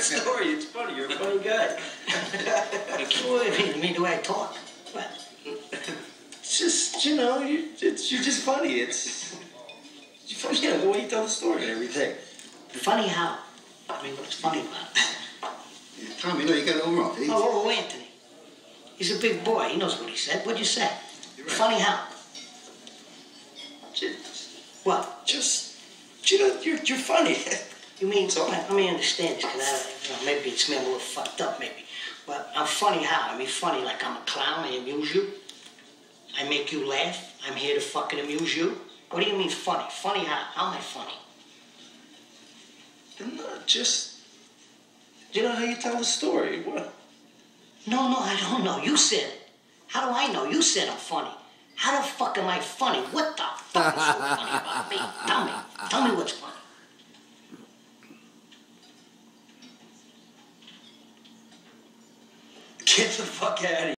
story. It's funny. You're a funny guy. What do you mean the way I talk? What? It's just, you know, you're just funny. It's funny, you know, the way you tell the story and everything. Funny how? I mean, what's funny about it? Tommy, no, you got it all wrong. Oh, Anthony. He's a big boy. He knows what he said. What'd you say? Right. Funny how? What? Just, you know, you're funny. You mean, let me understand this, because maybe it's me, I'm a little fucked up, maybe. But I'm funny how? I mean, funny like I'm a clown, I amuse you. I make you laugh. I'm here to fucking amuse you. What do you mean funny? Funny how? How am I funny? No, just, you know how you tell the story. What? No, I don't know. You said it. How do I know? You said I'm funny. How the fuck am I funny? What the fuck is so funny about me? Tell me. Tell me what's funny. Get the fuck out of here.